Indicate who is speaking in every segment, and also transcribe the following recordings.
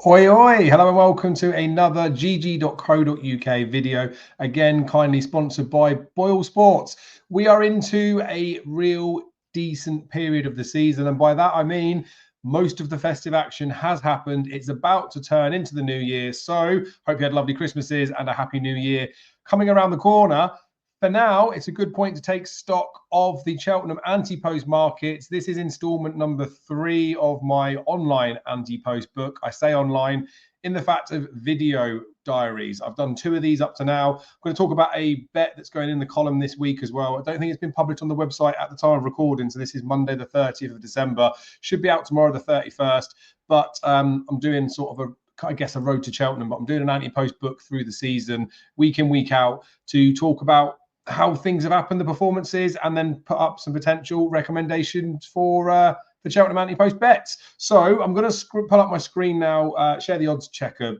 Speaker 1: Oi, oi, hello and welcome to another GG.CO.UK video, again kindly sponsored by Boyle Sports. We are into a real decent period of the season, and by that I mean most of the festive action has happened. It's about to turn into the new year, so hope you had lovely Christmases and a happy new year coming around the corner. For now, it's a good point to take stock of the Cheltenham Antepost markets. This is installment number 3 of my online Antepost book. I say online in the fact of video diaries. I've done 2 of these up to now. I'm going to talk about a bet that's going in the column this week as well. I don't think it's been published on the website at the time of recording, so this is Monday the 30th of December. Should be out tomorrow the 31st, but I'm doing sort of a road to Cheltenham, but I'm doing an Antepost book through the season, week in, week out, to talk about how things have happened, the performances, and then put up some potential recommendations for the Cheltenham Antepost bets. So I'm going to pull up my screen now, share the odds checker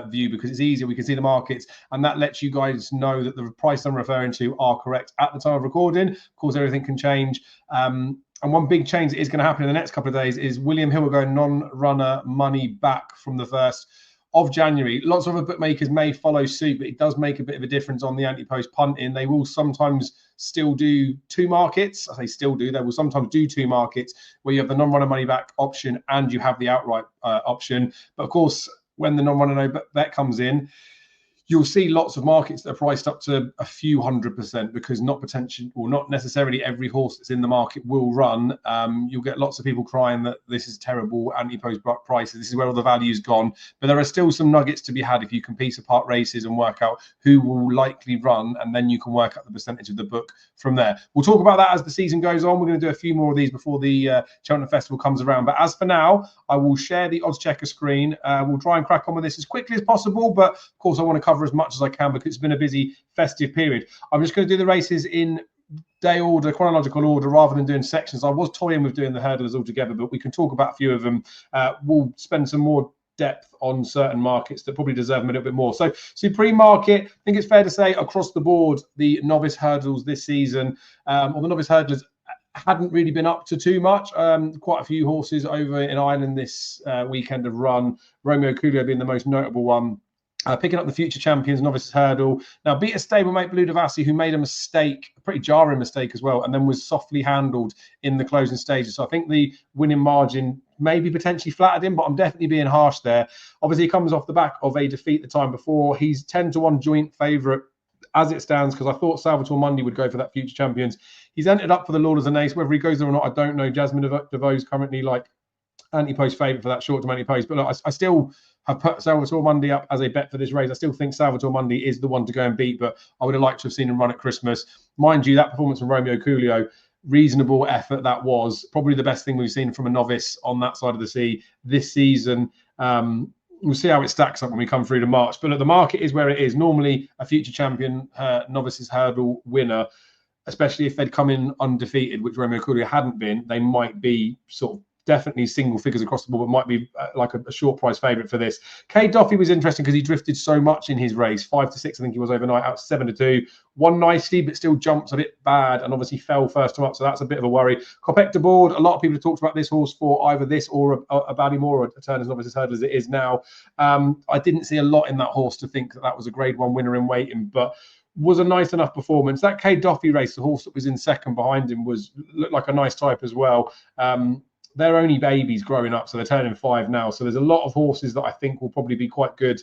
Speaker 1: view because it's easier. We can see the markets, and that lets you guys know that the price I'm referring to are correct at the time of recording. Of course, everything can change. And one big change that is going to happen in the next couple of days is William Hill will go non-runner money back from the 1st of January. Lots of other bookmakers may follow suit, but it does make a bit of a difference on the Antepost punting. They will sometimes still do 2 markets. I say still do. They will sometimes do 2 markets where you have the non-runner money back option and you have the outright option. But of course, when the non-runner no bet comes in, you'll see lots of markets that are priced up to a few 100% because not necessarily every horse that's in the market will run. You'll get lots of people crying that this is terrible Antepost prices. This is where all the value's gone. But there are still some nuggets to be had if you can piece apart races and work out who will likely run, and then you can work out the percentage of the book from there. We'll talk about that as the season goes on. We're going to do a few more of these before the Cheltenham Festival comes around. But as for now, I will share the odds checker screen. We'll try and crack on with this as quickly as possible, but of course I want to cover as much as I can because it's been a busy festive period. I'm just going to do the races in day order, chronological order, rather than doing sections. I was toying with doing the hurdlers all together, but we can talk about a few of them. We'll spend some more depth on certain markets that probably deserve them a little bit more. So Supreme Market, I think it's fair to say across the board, the novice hurdles this season, or the novice hurdlers hadn't really been up to too much. Quite a few horses over in Ireland this weekend have run, Romeo Coolio being the most notable one. Picking up the future champions, Novices Hurdle. Now, beat a stablemate, Blue Devassi, who made a mistake, a pretty jarring mistake as well, and then was softly handled in the closing stages. So I think the winning margin maybe potentially flattered him, but I'm definitely being harsh there. Obviously, he comes off the back of a defeat the time before. He's 10-1 joint favourite as it stands because I thought Salvatore Mundi would go for that future champions. He's entered up for the Lord as an ace. Whether he goes there or not, I don't know. Jasmine DeVoe is currently like Antepost favourite for that short-term Antepost, but look, I still have put Salvatore Mundi up as a bet for this race. I still think Salvatore Mundi is the one to go and beat, but I would have liked to have seen him run at Christmas. Mind you, that performance from Romeo Coolio, reasonable effort that was. Probably the best thing we've seen from a novice on that side of the sea this season. We'll see how it stacks up when we come through to March. But look, the market is where it is. Normally, a future champion novices hurdle winner, especially if they'd come in undefeated, which Romeo Coolio hadn't been, they might be sort of definitely single figures across the board, but might be like a short price favourite for this. K Duffy was interesting because he drifted so much in his race. 5-6, I think he was overnight, out 7-2. Won nicely, but still jumps a bit bad and obviously fell first time up, so that's a bit of a worry. Copec de Board, a lot of people have talked about this horse for either this or a Ballymore or a Turner's Novices Hurdle as it is now. I didn't see a lot in that horse to think that was a grade 1 winner in waiting, but was a nice enough performance. That K Duffy race, the horse that was in second behind him, looked like a nice type as well. They're only babies growing up, so they're turning 5 now. So there's a lot of horses that I think will probably be quite good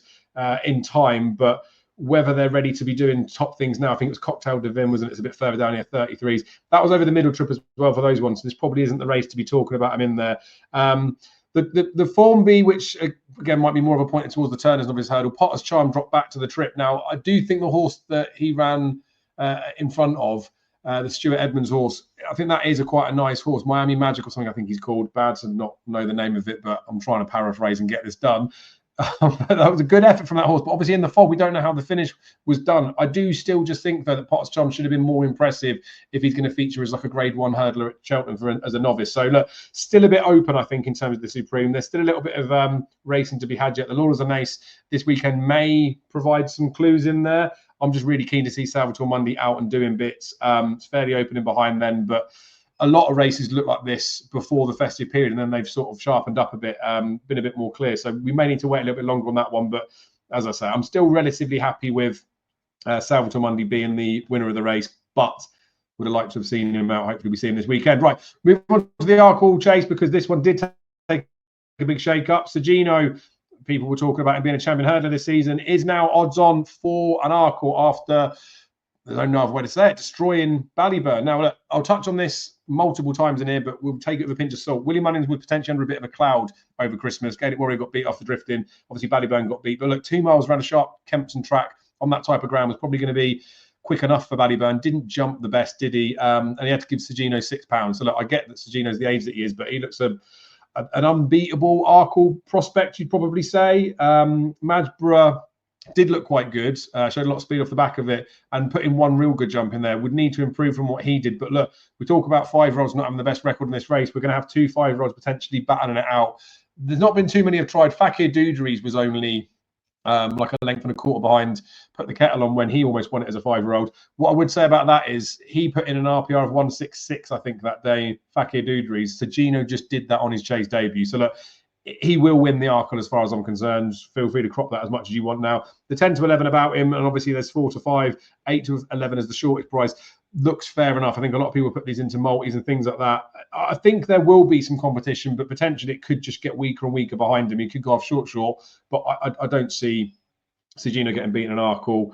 Speaker 1: in time, but whether they're ready to be doing top things now, I think it was Cocktail de Vin, wasn't it? It's a bit further down here, 33s. That was over the middle trip as well for those ones. So this probably isn't the race to be talking about them in there. The Form B, which again might be more of a point towards the Turner's Novice Hurdle, Potter's Charm dropped back to the trip. Now, I do think the horse that he ran in front of, the Stuart Edmonds horse, I think that is quite a nice horse. Miami Magic or something, I think he's called. Bad to not know the name of it, but I'm trying to paraphrase and get this done. That was a good effort from that horse, but obviously in the fog, we don't know how the finish was done. I do still just think, though, that Potter's Charm should have been more impressive if he's going to feature as like a grade 1 hurdler at Cheltenham as a novice. So look, still a bit open, I think, in terms of the Supreme. There's still a little bit of racing to be had yet. The Laurels and Ace this weekend may provide some clues in there. I'm just really keen to see Salvatore Mundi out and doing bits. It's fairly open in behind then, but a lot of races look like this before the festive period, and then they've sort of sharpened up a bit, been a bit more clear. So we may need to wait a little bit longer on that one. But as I say, I'm still relatively happy with Salvatore Mundi being the winner of the race, but would have liked to have seen him out. Hopefully we see him this weekend. Right, move on to the Arle Chase, because this one did take a big shake-up. Sergino, people were talking about him being a champion hurdler this season, is now odds on for an Arle after, there's no other way to say it, destroying Ballyburn. Now, look, I'll touch on this multiple times in here, but we'll take it with a pinch of salt. Willie Mullins was potentially under a bit of a cloud over Christmas. Gaelic Warrior got beat off the drifting. Obviously, Ballyburn got beat. But look, 2 miles around a sharp Kempton track on that type of ground was probably going to be quick enough for Ballyburn. Didn't jump the best, did he? And he had to give Sergino £6. So look, I get that Sergino's the age that he is, but he looks an unbeatable Arle prospect, you'd probably say. Madsborough did look quite good, showed a lot of speed off the back of it, and put in one real good jump in there. Would need to improve from what he did. But look, we talk about 5-year-olds not having the best record in this race. We're going to have 2 5-year-olds potentially battling it out. There's not been too many have tried. Fakir Doudries was only like a length and a quarter behind, put the kettle on when he almost won it as a 5-year-old. What I would say about that is he put in an RPR of 166, I think, that day, Fakir Doudries. Sergino just did that on his Chase debut. So look, he will win the Arle as far as I'm concerned. Feel free to crop that as much as you want now. The 10 to 11 about him, and obviously there's 4 to 5, 8 to 11 as the shortest price, looks fair enough. I think a lot of people put these into multis and things like that. I think there will be some competition, but potentially it could just get weaker and weaker behind him. He could go off short, but I don't see Sergino getting beaten in Arle.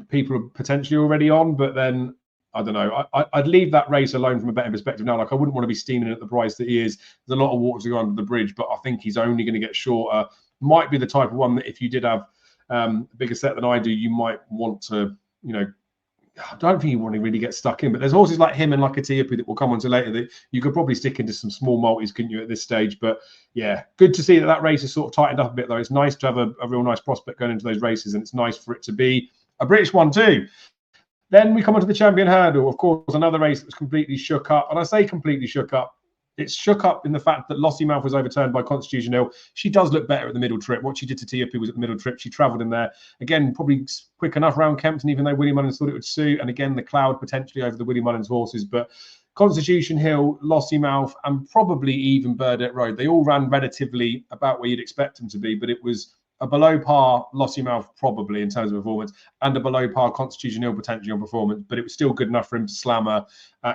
Speaker 1: People are potentially already on, but then I don't know. I'd leave that race alone from a betting perspective now. Like, I wouldn't want to be steaming at the price that he is. There's a lot of water to go under the bridge, but I think he's only going to get shorter. Might be the type of one that if you did have a bigger set than I do, you might want to, I don't think you want to really get stuck in. But there's horses like him and like a Teapu that we'll come on to later that you could probably stick into some small multis, couldn't you, at this stage? But yeah, good to see that race is sort of tightened up a bit, though. It's nice to have a real nice prospect going into those races, and it's nice for it to be a British one too. Then we come on to the Champion Hurdle. Of course, another race that was completely shook up. And I say completely shook up. It's shook up in the fact that Lossiemouth was overturned by Constitution Hill. She does look better at the middle trip. What she did to Teapu was at the middle trip. She travelled in there. Again, probably quick enough round Kempton, even though Willie Mullins thought it would suit. And again, the cloud potentially over the Willie Mullins horses. But Constitution Hill, Lossiemouth, and probably even Burdett Road, they all ran relatively about where you'd expect them to be. But it was a below par Lossiemouth probably in terms of performance, and a below par Constitution Hill potentially on performance, but it was still good enough for him to slam her.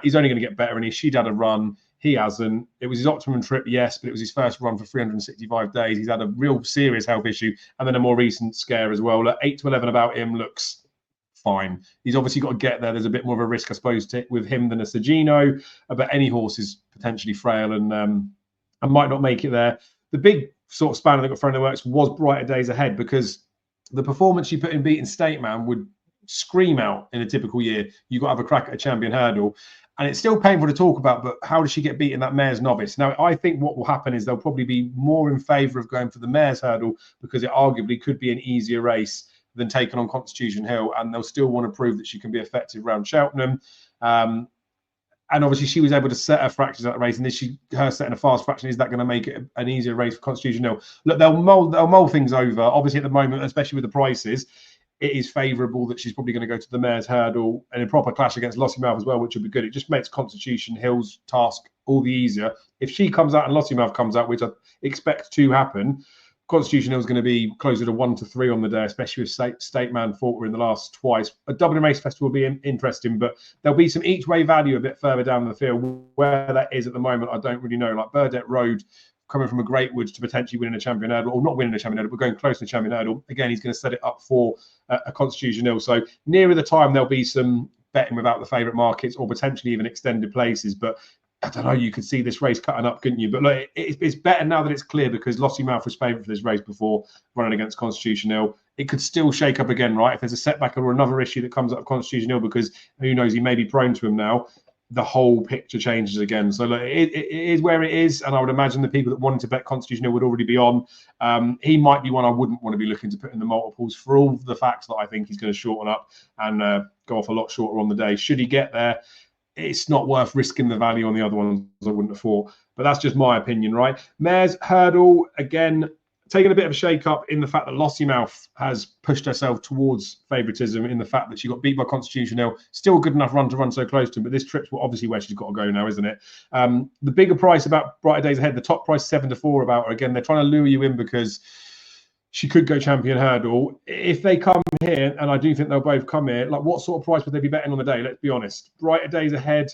Speaker 1: He's only going to get better, and she'd had a run. He hasn't. It was his optimum trip, yes, but it was his first run for 365 days. He's had a real serious health issue, and then a more recent scare as well. 8 to 11 about him looks fine. He's obviously got to get there. There's a bit more of a risk, I suppose, with him than a Sergino, but any horse is potentially frail and might not make it there. The big sort of spanner that got thrown in the works was Brighter Days Ahead, because the performance she put in beating State Man would scream out in a typical year. You got to have a crack at a Champion Hurdle. And it's still painful to talk about, but how does she get beat in that Mare's Novice? Now, I think what will happen is they'll probably be more in favour of going for the Mare's Hurdle, because it arguably could be an easier race than taking on Constitution Hill, and they'll still want to prove that she can be effective around Cheltenham. And obviously, she was able to set her fractions at the race, and her setting a fast fraction, is that going to make it an easier race for Constitution Hill? Look, they'll mull things over. Obviously, at the moment, especially with the prices, it is favourable that she's probably going to go to the Mare's Hurdle and a proper clash against Lossiemouth as well, which would be good. It just makes Constitution Hill's task all the easier. If she comes out and Lossiemouth comes out, which I expect to happen, Constitution Hill is going to be closer to 1 to 3 on the day, especially with State Man fought her in the last twice. A Dublin Race Festival will be interesting, but there'll be some each way value a bit further down the field. Where that is at the moment, I don't really know. Like Burdett Road, coming from a Great Woods to potentially winning a Champion Hurdle, or not winning a Champion Hurdle, but going close to a Champion Hurdle. Again, he's going to set it up for a Constitution Hill. So nearer the time, there'll be some betting without the favourite markets, or potentially even extended places. But I don't know, you could see this race cutting up, couldn't you? But look, it's better now that it's clear, because Lossiemouth was favourite for this race before running against Constitution Hill. It could still shake up again, right? If there's a setback or another issue that comes up of Constitution Hill, because who knows, he may be prone to him now, the whole picture changes again. So look, it is where it is, and I would imagine the people that wanted to bet Constitution Hill would already be on. He might be one I wouldn't want to be looking to put in the multiples, for all the facts that I think he's going to shorten up and go off a lot shorter on the day. Should he get there, it's not worth risking the value on the other ones, I wouldn't have thought. But that's just my opinion, right? Mare's Hurdle, again, taken a bit of a shake-up in the fact that Lossiemouth has pushed herself towards favouritism in the fact that she got beat by Constitution Hill. Still a good enough run to run so close to him, but this trip's obviously where she's got to go now, isn't it? The bigger price about Brighter Days Ahead, the top price 7-4 about her. Again, they're trying to lure you in because she could go champion hurdle. If they come here, and I do think they'll both come here, like what sort of price would they be betting on the day? Let's be honest. Brighter Days Ahead,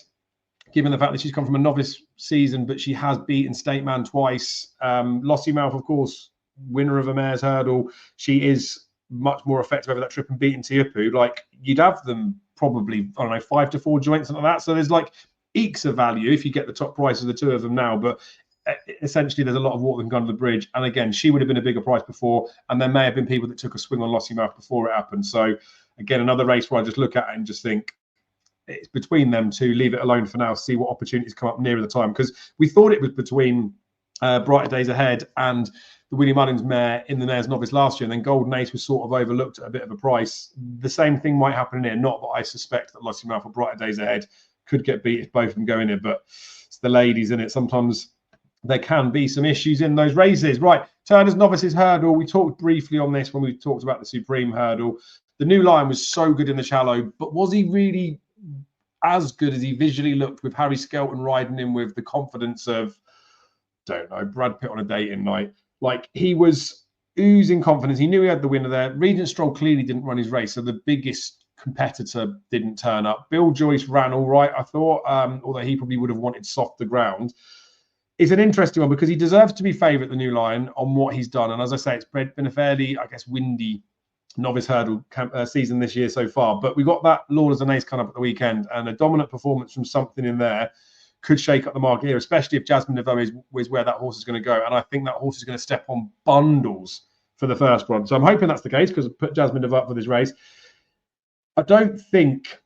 Speaker 1: given the fact that she's come from a novice season, but she has beaten State Man twice. Lossiemouth, of course, winner of a mare's hurdle. She is much more effective over that trip and beaten Tiapu. Like, you'd have them probably, I don't know, 5-4 joints, something like that. So there's like ekes of value if you get the top price of the two of them now. But essentially, there's a lot of water that can go under the bridge. And again, she would have been a bigger price before. And there may have been people that took a swing on Lossiemouth before it happened. So again, another race where I just look at it and just think, it's between them two. Leave it alone for now. See what opportunities come up nearer the time, because we thought it was between Brighter Days Ahead and the Willie Mullins mare in the Mares Novice last year, and then Golden Ace was sort of overlooked at a bit of a price. The same thing might happen in here. Not that I suspect that Lossiemouth or Brighter Days Ahead could get beat if both of them go in here, but it's the ladies in it. Sometimes there can be some issues in those races. Right, Turner's Novices Hurdle. We talked briefly on this when we talked about the Supreme Hurdle. The New Lion was so good in the shallow, but was he really as good as he visually looked with Harry Skelton riding him with the confidence of, don't know, Brad Pitt on a dating night? Like, he was oozing confidence. He knew he had the winner there. Regent Stroll clearly didn't run his race, so the biggest competitor didn't turn up. Bill Joyce ran all right, I thought, although he probably would have wanted softer ground. It's an interesting one because he deserves to be favourite, the New Lion, on what he's done. And as I say, it's been a fairly, I guess, windy novice hurdle season this year so far. But we got that Lord as an Ace coming up at the weekend, and a dominant performance from something in there could shake up the market here, especially if Jasmine Devoe is where that horse is going to go. And I think that horse is going to step on bundles for the first one. So I'm hoping that's the case, because I put Jasmine Devoe up for this race. I don't think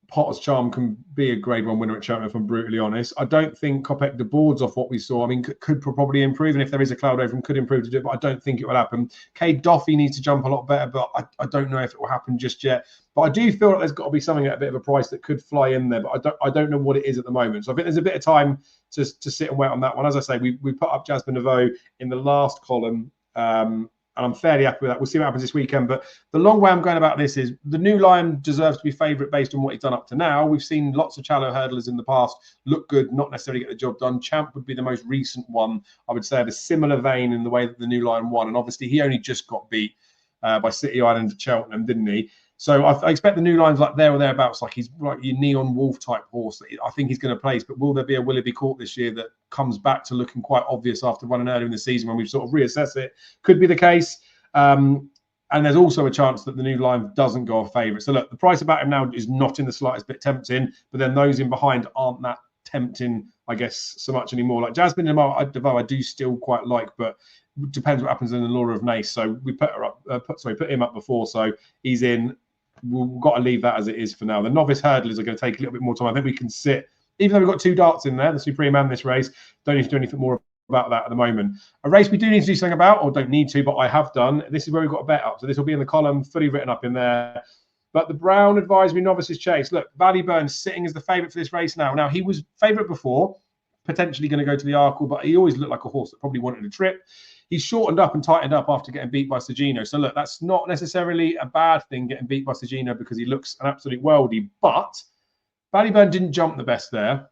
Speaker 1: Potter's Charm can be a Grade 1 winner at Cheltenham, if I'm brutally honest. I don't think Kopek de boards off what we saw. I mean, could probably improve, and if there is a cloud over him, could improve to do it, but I don't think it will happen. Cade Doffy needs to jump a lot better, but I don't know if it will happen just yet. But I do feel like there's got to be something at a bit of a price that could fly in there, but I don't know what it is at the moment. So I think there's a bit of time to sit and wait on that one. As I say, we put up Jasmine Devoe in the last column, and I'm fairly happy with that. We'll see what happens this weekend. But the long way I'm going about this is the New Lion deserves to be favourite based on what he's done up to now. We've seen lots of shallow hurdlers in the past look good, not necessarily get the job done. Champ would be the most recent one, I would say, of a similar vein in the way that the New Lion won. And obviously, he only just got beat by City Island at Cheltenham, didn't he? So I expect the New Line's like there or thereabouts. Like, he's like your Neon Wolf type horse that I think he's going to place. But will there be a Willoughby Court this year that comes back to looking quite obvious after running earlier in the season when we've sort of reassessed it? Could be the case. And there's also a chance that the New Line doesn't go off favourite. So look, the price about him now is not in the slightest bit tempting, but then those in behind aren't that tempting, I guess, so much anymore. Like Jasmine Devoe, I do still quite like, but it depends what happens in the Laura of Nace. So we put him up before, so he's in. We've got to leave that as it is for now. The novice hurdlers are going to take a little bit more time. I think we can sit, even though we've got two darts in there, the Supreme and this race, don't need to do anything more about that at the moment. A race we do need to do something about, or don't need to, but I have done. This is where we've got a bet up. So this will be in the column, fully written up in there. But the Brown Advisory Novices Chase. Look, Ballyburn sitting as the favourite for this race now. Now, he was favourite before, potentially going to go to the Arkle, but he always looked like a horse that probably wanted a trip. He's shortened up and tightened up after getting beat by Sagino. So look, that's not necessarily a bad thing, getting beat by Sagino, because he looks an absolute worldie. But Ballyburn didn't jump the best there.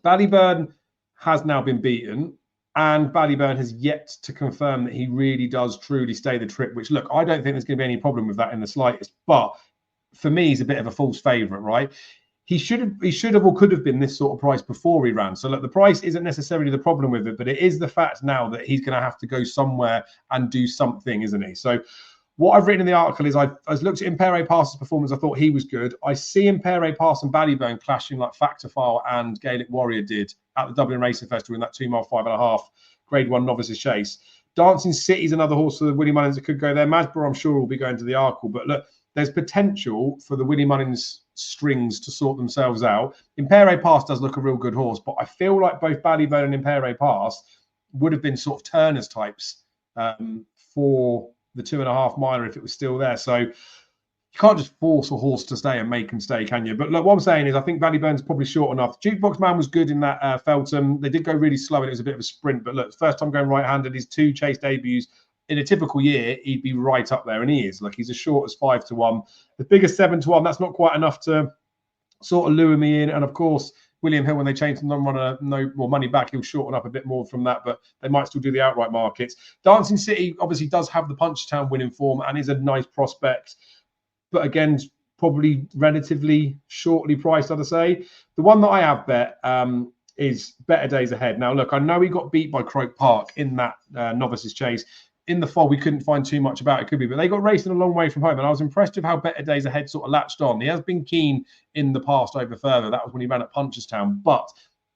Speaker 1: Ballyburn has now been beaten, and Ballyburn has yet to confirm that he really does truly stay the trip, which, look, I don't think there's going to be any problem with that in the slightest. But for me, he's a bit of a false favourite, right? He should have or could have been this sort of price before he ran. So look, the price isn't necessarily the problem with it, but it is the fact now that he's going to have to go somewhere and do something, isn't he? So what I've written in the article is I looked at Impere Pass's performance. I thought he was good. I see Impere Pass and Ballyburn clashing like Factorfile and Gaelic Warrior did at the Dublin Racing Festival in that 2 mile 5.5 Grade 1 Novices Chase. Dancing City's another horse for the Willie Mullins that could go there. Masborough, I'm sure, will be going to the Arkle. But look, there's potential for the Willie Mullins strings to sort themselves out. Impere Pass does look a real good horse, but I feel like both Ballyburn and Impere Pass would have been sort of Turner's types for the 2.5 miler if it was still there. So you can't just force a horse to stay and make him stay, can you? But look, what I'm saying is I think Ballyburn's probably short enough. Jukebox Man was good in that Feltham. They did go really slow and it was a bit of a sprint. But look, first time going right-handed, his 2 Chase debuts. In a typical year, he'd be right up there, and he is. Like, he's as short as 5-1. The biggest 7-1, that's not quite enough to sort of lure me in. And of course, William Hill, when they changed the non-runner, no more money back, he'll shorten up a bit more from that, but they might still do the outright markets. Dancing City obviously does have the Punchestown winning form and is a nice prospect, but again, probably relatively shortly priced, I'd say. The one that I have bet is Better Days Ahead. Now, look, I know he got beat by Croke Park in that Novices Chase. In the fall, we couldn't find too much about it, could be, but they got racing a long way from home, and I was impressed with how Better Days Ahead sort of latched on. He has been keen in the past over further. That was when he ran at Punchestown, but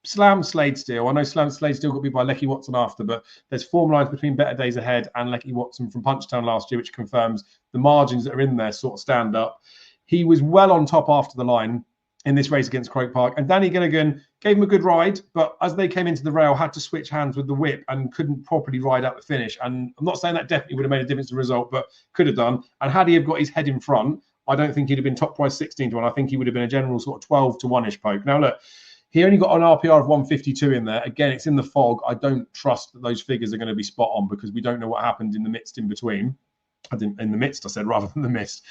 Speaker 1: Slam Slade still. I know Slam Slade still got beat by Lecky Watson after, but there's form lines between Better Days Ahead and Lecky Watson from Punchestown last year, which confirms the margins that are in there sort of stand up. He was well on top after the line in this race against Croke Park, and Danny Gilligan gave him a good ride, but as they came into the rail, had to switch hands with the whip and couldn't properly ride out the finish. And I'm not saying that definitely would have made a difference to the result, but could have done. And had he have got his head in front, I don't think he'd have been top price 16-1. I think he would have been a general sort of 12-1-ish poke. Now look, he only got an RPR of 152 in there. Again, it's in the fog. I don't trust that those figures are going to be spot on because we don't know what happened in the midst in between. In the midst, I said, rather than the mist.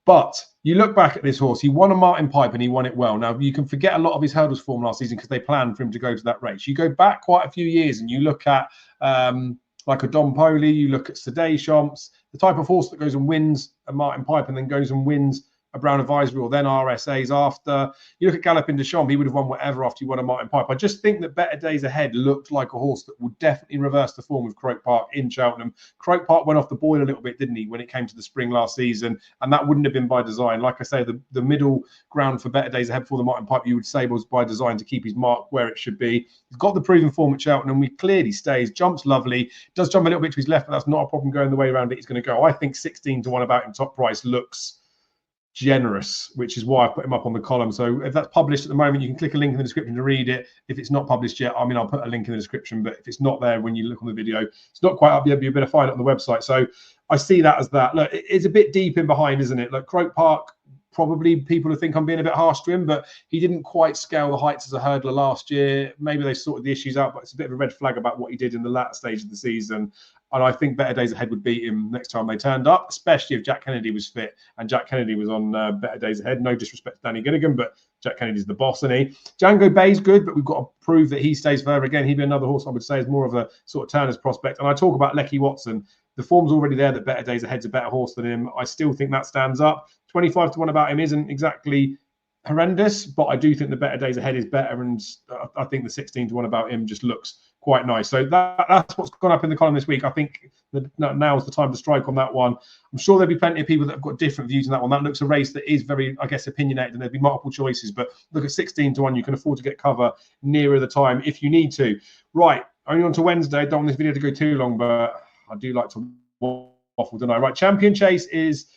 Speaker 1: But you look back at this horse, he won a Martin Pipe and he won it well. Now, you can forget a lot of his hurdles form last season because they planned for him to go to that race. You go back quite a few years and you look at like a Don Poli, you look at Seday Champs, the type of horse that goes and wins a Martin Pipe and then goes and wins a Brown Advisory or then RSAs after. You look at Galopin de Champs, he would have won whatever after you won a Martin Pipe. I just think that Better Days Ahead looked like a horse that would definitely reverse the form of Croke Park in Cheltenham. Croke Park went off the boil a little bit, didn't he, when it came to the spring last season? And that wouldn't have been by design. Like I say, the middle ground for Better Days Ahead for the Martin Pipe, you would say was by design to keep his mark where it should be. He's got the proven form at Cheltenham. We clearly stays, jumps lovely, does jump a little bit to his left, but that's not a problem going the way around it he's going to go. I think 16-1 about him top price looks generous, which is why I put him up on the column. So if that's published at the moment, you can click a link in the description to read it. If it's not published yet, I mean, I'll put a link in the description, but if it's not there when you look on the video, it's not quite up yet, but you better find it on the website. So I see that as that. Look, it's a bit deep in behind, isn't it? Like Croke Park, probably people who think I'm being a bit harsh to him, but he didn't quite scale the heights as a hurdler last year. Maybe they sorted the issues out, but it's a bit of a red flag about what he did in the latter stage of the season. And I think Better Days Ahead would beat him next time they turned up, especially if Jack Kennedy was fit. And Jack Kennedy was on Better Days Ahead. No disrespect to Danny Gilligan, but Jack Kennedy's the boss, isn't he? Django Bay's good, but we've got to prove that he stays further. Again, he'd be another horse I would say is more of a sort of Turner's prospect. And I talk about Lecky Watson. The form's already there that Better Days Ahead's a better horse than him. I still think that stands up. 25-1 about him isn't exactly horrendous, but I do think the Better Days Ahead is better, and I think the 16-1 about him just looks quite nice. So that's what's gone up in the column this week. I think now is the time to strike on that one. I'm sure there'll be plenty of people that have got different views on that one. That looks a race that is very, I guess, opinionated, and there'll be multiple choices. But look at 16-1, you can afford to get cover nearer the time if you need to. Right, only on to Wednesday. Don't want this video to go too long, but I do like to waffle, don't I? Right, Champion Chase is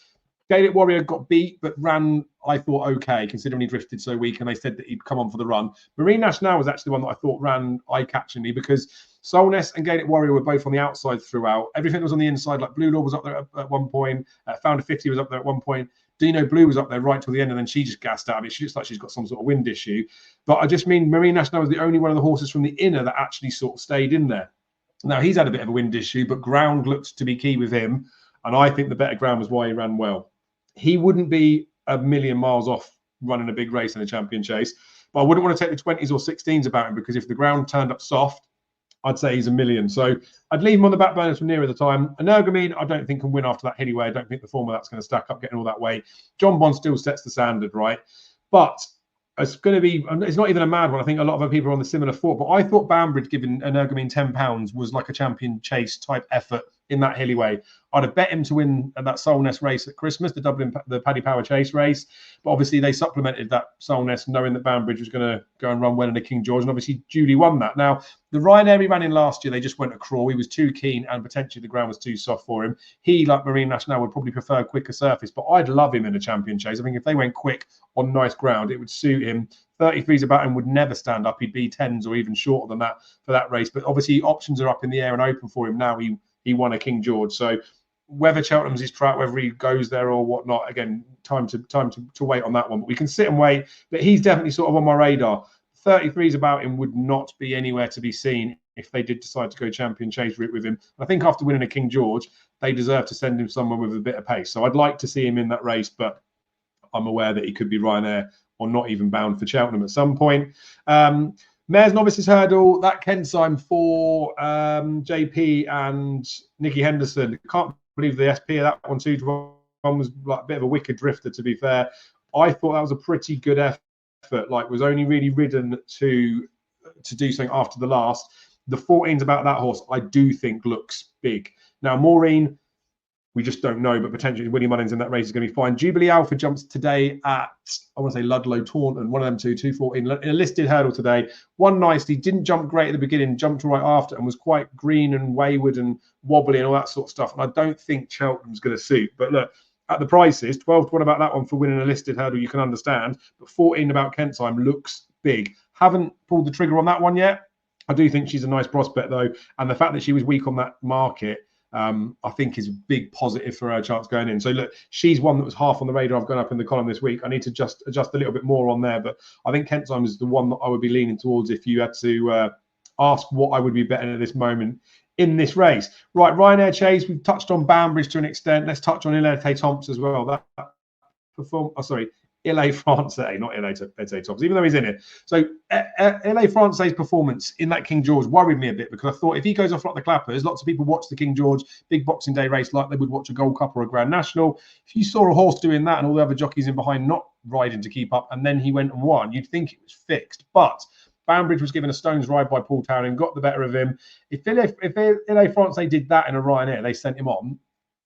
Speaker 1: Gaelic Warrior got beat, but ran, I thought, okay, considering he drifted so weak, and they said that he'd come on for the run. Marine National was actually the one that I thought ran eye-catchingly because Solness and Gaelic Warrior were both on the outside throughout. Everything was on the inside, like Blue Law was up there at one point, Founder 50 was up there at one point, Dino Blue was up there right till the end, and then she just gassed out of it. She looks like she's got some sort of wind issue. But I just mean Marine National was the only one of the horses from the inner that actually sort of stayed in there. Now, he's had a bit of a wind issue, but ground looks to be key with him, and I think the better ground was why he ran well. He wouldn't be a million miles off running a big race in a Champion Chase, but I wouldn't want to take the 20s or 16s about him because if the ground turned up soft, I'd say he's a million. So I'd leave him on the back burners from nearer the time. Energumene, I don't think can win after that hilly way. I don't think the form of that's going to stack up getting all that way. John Bond still sets the standard, right? But it's going to be, it's not even a mad one. I think a lot of other people are on the similar thought, but I thought Banbridge giving Energumene £10 was like a Champion Chase type effort in that hilly way. I'd have bet him to win that Solness race at Christmas, the Paddy Power Chase race. But obviously they supplemented that Solness knowing that Banbridge was going to go and run well in the King George, and obviously duly won that. Now, the Ryanair he ran in last year, they just went a crawl. He was too keen and potentially the ground was too soft for him. He, like Marine National, would probably prefer a quicker surface, but I'd love him in a Champion Chase. I think if they went quick on nice ground, it would suit him. 33s about him would never stand up. He'd be 10s or even shorter than that for that race. But obviously options are up in the air and open for him now. He won a King George. So whether Cheltenham's his track, whether he goes there or whatnot, again, time to wait on that one. But we can sit and wait. But he's definitely sort of on my radar. 33s about him would not be anywhere to be seen if they did decide to go champion chase route with him. I think after winning a King George, they deserve to send him somewhere with a bit of pace. So I'd like to see him in that race, but I'm aware that he could be Ryanair or not even bound for Cheltenham at some point. Mayor's Novices Hurdle, that Kensheim for JP and Nicky Henderson. Can't believe the SP of that one, 2-1 was like a bit of a wicked drifter, to be fair. I thought that was a pretty good effort. Like, was only really ridden to do something after the last. The 14s about that horse, I do think looks big. Now, Maureen, we just don't know, but potentially Willie Mullins in that race is going to be fine. Jubilee Alpha jumps today at, I want to say Ludlow Taunton, one of them two, 214, in a listed hurdle today. Won nicely, didn't jump great at the beginning, jumped right after and was quite green and wayward and wobbly and all that sort of stuff. And I don't think Cheltenham's going to suit. But look, at the prices, 12-1 about that one for winning a listed hurdle, you can understand. But 14 about Kensheim looks big. Haven't pulled the trigger on that one yet. I do think she's a nice prospect, though. And the fact that she was weak on that market, I think is a big positive for her chance going in. So look, she's one that was half on the radar. I've gone up in the column this week. I need to just adjust a little bit more on there, but I think Kensheim is the one that I would be leaning towards if you had to ask what I would be betting at this moment in this race. Right, Ryanair Chase, we've touched on Banbridge to an extent. Let's touch on Ante Post as well. Ile Francais, not Ante Post, even though he's in it. So Ile Francais' performance in that King George worried me a bit, because I thought if he goes off like the clappers, lots of people watch the King George big Boxing Day race like they would watch a Gold Cup or a Grand National. If you saw a horse doing that and all the other jockeys in behind not riding to keep up, and then he went and won, you'd think it was fixed. But Banbridge was given a stone's ride by Paul Town and got the better of him. If Ile Francais did that in a Ryanair, they sent him on,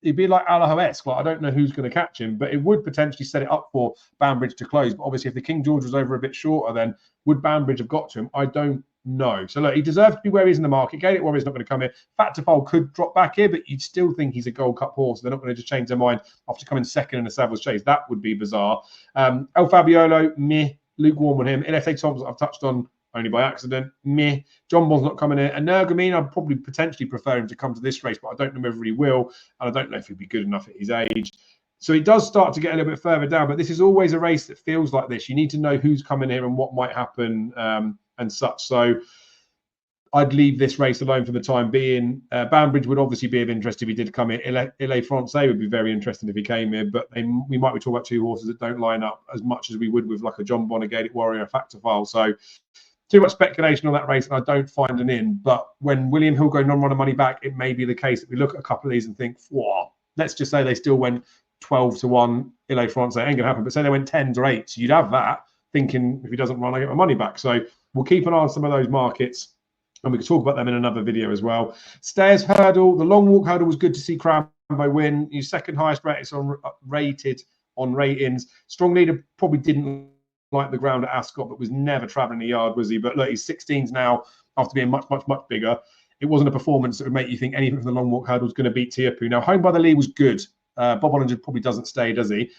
Speaker 1: it'd be like Alaho-esque. Like, I don't know who's going to catch him, but it would potentially set it up for Banbridge to close. But obviously, if the King George was over a bit shorter, then would Banbridge have got to him? I don't know. So look, he deserves to be where he is in the market. Gaelic Warrior's not going to come here. Factifol could drop back here, but you'd still think he's a Gold Cup horse. They're not going to just change their mind after coming second in the Savills Chase. That would be bizarre. El Fabiolo, meh. Lukewarm on him. Ilete Thompson, I've touched on only by accident. Meh. John Bond's not coming in. And Nergamine, I'd probably potentially prefer him to come to this race, but I don't know whether he will. And I don't know if he'll be good enough at his age. So it does start to get a little bit further down, but this is always a race that feels like this. You need to know who's coming here and what might happen and such. So I'd leave this race alone for the time being. Banbridge would obviously be of interest if he did come in. Ile Francais would be very interesting if he came here, but we might be talking about two horses that don't line up as much as we would with like a John Bond, a Gaelic Warrior, a Factifol. So too much speculation on that race, and I don't find an in. But when William Hill go non-runner money back, it may be the case that we look at a couple of these and think, wow, let's just say they still went 12-1. Ile Francais ain't going to happen, but say they went 10 to 8. So you'd have that thinking, if he doesn't run, I get my money back. So we'll keep an eye on some of those markets, and we can talk about them in another video as well. Stairs Hurdle, the long walk hurdle was good to see Crambo win. His second highest rated on ratings. Strong Leader probably didn't like the ground at Ascot, but was never travelling a yard, was he? But look, he's 16s now after being much bigger. It wasn't a performance that would make you think anything from the long walk hurdle was going to beat Tiapu. Now, Home by the Lee was good. Bob Ollinger probably doesn't stay, does he?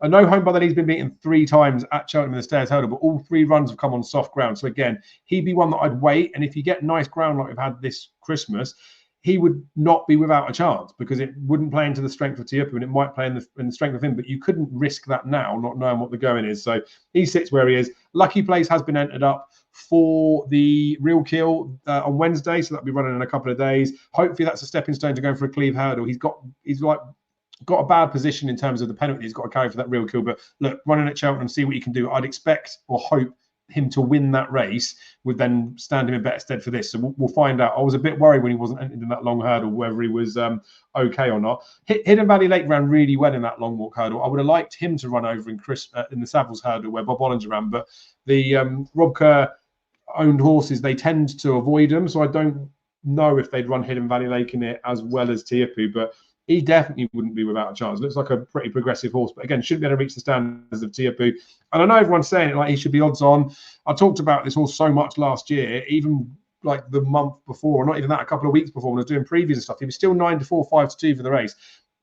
Speaker 1: I know Home by the Lee's been beaten 3 times at Cheltenham in the Stairs Hurdle, but all 3 runs have come on soft ground. So again, he'd be one that I'd wait. And if you get nice ground like we've had this Christmas, he would not be without a chance, because it wouldn't play into the strength of Tiapu and it might play in the strength of him, but you couldn't risk that now, not knowing what the going is. So he sits where he is. Lucky Place has been entered up for the Real Kill on Wednesday, so that'll be running in a couple of days. Hopefully that's a stepping stone to going for a Cleve Hurdle. He's got a bad position in terms of the penalty he's got to carry for that Real Kill, but look, running at Cheltenham, see what you can do. I'd expect or hope him to win that race would then stand him in better stead for this. So we'll find out. I was a bit worried when he wasn't entered in that long hurdle, whether he was okay or not. Hidden Valley Lake ran really well in that long walk hurdle. I would have liked him to run over in the Savills hurdle where Bob Ollinger ran, but the Rob Kerr owned horses, they tend to avoid them. So I don't know if they'd run Hidden Valley Lake in it as well as Tiapu, but he definitely wouldn't be without a chance. Looks like a pretty progressive horse, but again, shouldn't be able to reach the standards of Tiapu. And I know everyone's saying it like he should be odds on. I talked about this horse so much last year, even like the month before, not even that, a couple of weeks before when I was doing previews and stuff. He was still 9-4, 5-2 for the race.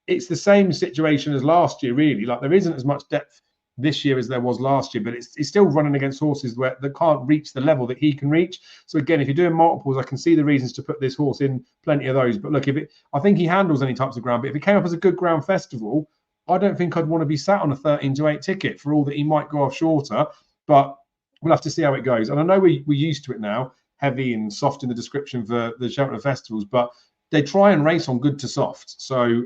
Speaker 1: It's the same situation as last year, really. Like, there isn't as much depth this year as there was last year, but it's still running against horses that can't reach the level that he can reach. So again, if you're doing multiples, I can see the reasons to put this horse in plenty of those. But look, I think he handles any types of ground, but if it came up as a good ground festival, I don't think I'd want to be sat on a 13-8 ticket for all that he might go off shorter. But we'll have to see how it goes. And I know we're used to it now, heavy and soft in the description for the Cheltenham Festivals, but they try and race on good to soft. So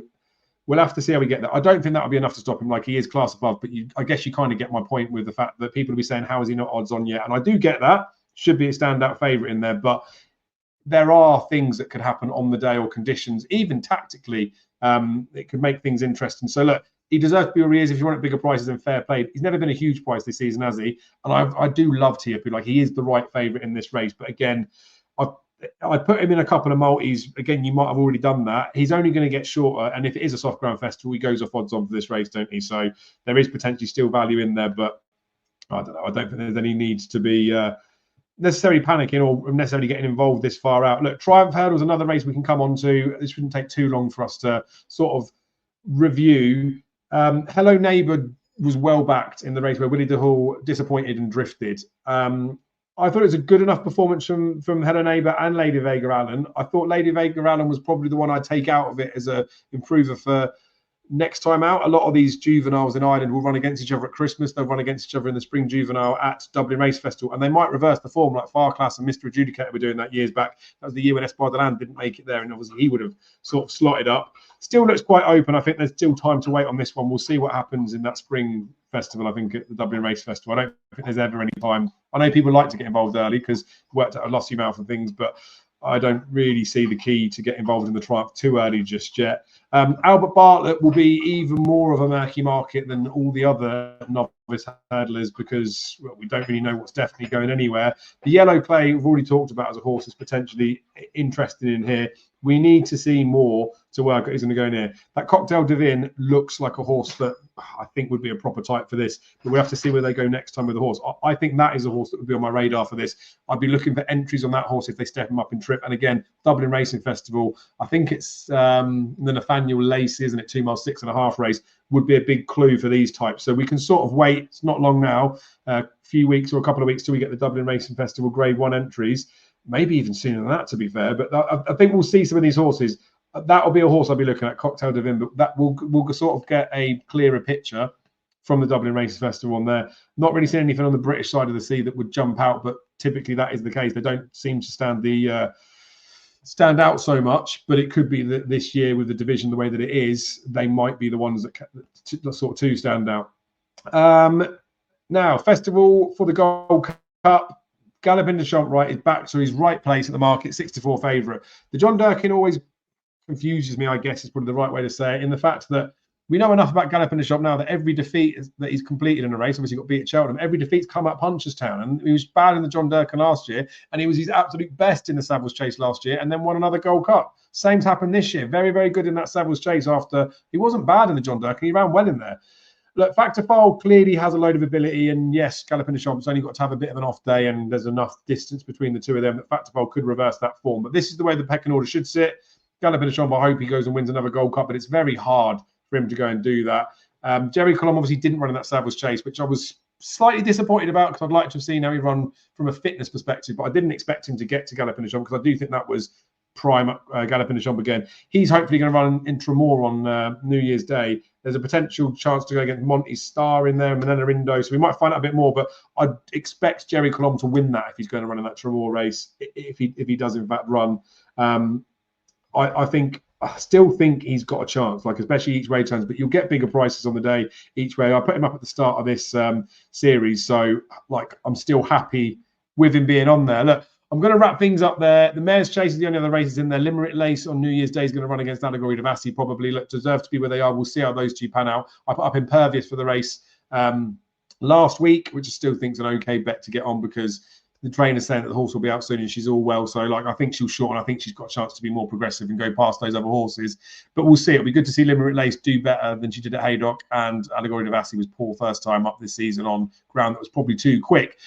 Speaker 1: we'll have to see how we get there. I don't think that'll be enough to stop him. Like, he is class above, but I guess you kind of get my point with the fact that people will be saying, how is he not odds on yet? And I do get that. Should be a standout favourite in there, but there are things that could happen on the day or conditions, even tactically. It could make things interesting. So look, he deserves to be where he is. If you want bigger prices and fair play, he's never been a huge price this season, has he? And I do love Tiapu. Like, he is the right favourite in this race. But again, I put him in a couple of multis. Again, you might have already done that. He's only going to get shorter. And if it is a soft ground festival, he goes off odds on for this race, don't he? So there is potentially still value in there. But I don't know. I don't think there's any need to be necessarily panicking or necessarily getting involved this far out. Look, Triumph Hurdle is another race we can come on to. This shouldn't take too long for us to sort of review. Hello Neighbour was well backed in the race where Willie de Hall disappointed and drifted. I thought it was a good enough performance from Hello Neighbour and Lady Vega Allen. I thought Lady Vega Allen was probably the one I'd take out of it as a improver for next time out. A lot of these juveniles in Ireland will run against each other at Christmas. They'll run against each other in the Spring Juvenile at Dublin Race Festival, and they might reverse the form like Farclas and Mr. Adjudicator were doing that years back. That was the year when Espoir de Land didn't make it there, and obviously he would have sort of slotted up. Still looks quite open. I think there's still time to wait on this one. We'll see what happens in that Spring Festival, I think, at the Dublin Race Festival. I don't think there's ever any time. I know people like to get involved early because worked out a lossy mouth and things, but I don't really see the key to get involved in the Triumph too early just yet. Albert Bartlett will be even more of a murky market than all the other novice hurdlers because we don't really know what's definitely going anywhere. The Yellow Clay we've already talked about as a horse is potentially interesting in here. We need to see more to work out who's going to go in here. That Cocktail Divin looks like a horse that I think would be a proper type for this, but we have to see where they go next time with the horse. I think that is a horse that would be on my radar for this. I'd be looking for entries on that horse if they step him up in trip. And again, Dublin Racing Festival, I think it's the Nathaniel Lace, isn't it? 2 mile 6.5 race would be a big clue for these types. So we can sort of wait. It's not long now, a few weeks or a couple of weeks till we get the Dublin Racing Festival Grade 1 entries. Maybe even sooner than that, to be fair. But I think we'll see some of these horses. That'll be a horse I'll be looking at, Cocktail Divin. But that we'll sort of get a clearer picture from the Dublin Races Festival on there. Not really seeing anything on the British side of the sea that would jump out, but typically that is the case. They don't seem to stand out so much. But it could be that this year with the division the way that it is, they might be the ones that sort of two stand out. Now, Festival for the Gold Cup. Galopin de Champ right is back to his right place at the market, 64 favourite. The John Durkin always confuses me, I guess is probably the right way to say it, in the fact that we know enough about Galopin de Champ now that every defeat that he's completed in a race, obviously got beat at Cheltenham, every defeat's come at Punchestown. And he was bad in the John Durkin last year, and he was his absolute best in the Savills Chase last year, and then won another Gold Cup. Same's happened this year. Very, very good in that Savills Chase after he wasn't bad in the John Durkin. He ran well in there. Look, Factor File clearly has a load of ability, and yes, Galopin de Champ's only got to have a bit of an off day, and there's enough distance between the two of them that Factor File could reverse that form. But this is the way the pecking order should sit. Galopin de Champ, I hope he goes and wins another Gold Cup, but it's very hard for him to go and do that. Jerry Colomb obviously didn't run in that Savills Chase, which I was slightly disappointed about because I'd like to have seen how he run from a fitness perspective, but I didn't expect him to get to Galopin de Champ because I do think that was prime Galopin de Champ again. He's hopefully going to run in Tremor on New Year's Day. There's a potential chance to go against Monty Star in there, Manana Indo, so we might find out a bit more, but I'd expect Jerry Colomb to win that if he's going to run in that Tremor race, if he does in fact run. I still think he's got a chance, like especially each way turns, but you'll get bigger prices on the day each way. I put him up at the start of this series, so like I'm still happy with him being on there. Look, I'm going to wrap things up there. The Mayor's Chase is the only other races in there. Limerick Lace on New Year's Day is going to run against Allegory de Vassi, probably. Look, deserve to be where they are. We'll see how those two pan out. I put up Impervious for the race last week, which I still think is an okay bet to get on because the trainer's saying that the horse will be out soon and she's all well. So, like, I think she'll shorten. I think she's got a chance to be more progressive and go past those other horses. But we'll see. It'll be good to see Limerick Lace do better than she did at Haydock. And Allegory de Vassi was poor first time up this season on ground that was probably too quick.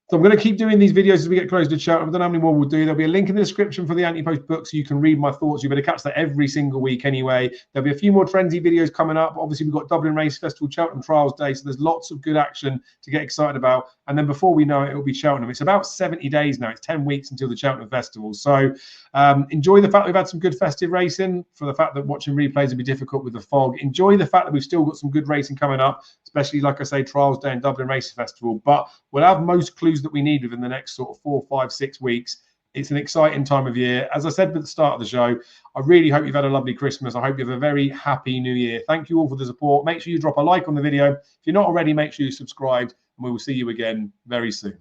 Speaker 1: So I'm going to keep doing these videos as we get closer to Cheltenham. I don't know how many more we'll do. There'll be a link in the description for the Antepost book so you can read my thoughts. You better catch that every single week anyway. There'll be a few more trendy videos coming up. Obviously, we've got Dublin Race Festival, Cheltenham Trials Day, so there's lots of good action to get excited about. And then before we know it, it'll be Cheltenham. It's about 70 days now. It's 10 weeks until the Cheltenham Festival. So enjoy the fact we've had some good festive racing, for the fact that watching replays will be difficult with the fog. Enjoy the fact that we've still got some good racing coming up, especially, like I say, Trials Day and Dublin Race Festival. But we'll have most clues that we need within the next sort of 4, 5, 6 weeks. It's an exciting time of year. As I said at the start of the show, I really hope you've had a lovely Christmas. I hope you have a very happy new year. Thank you all for the support. Make sure you drop a like on the video. If you're not already, make sure you subscribe, and we will see you again very soon.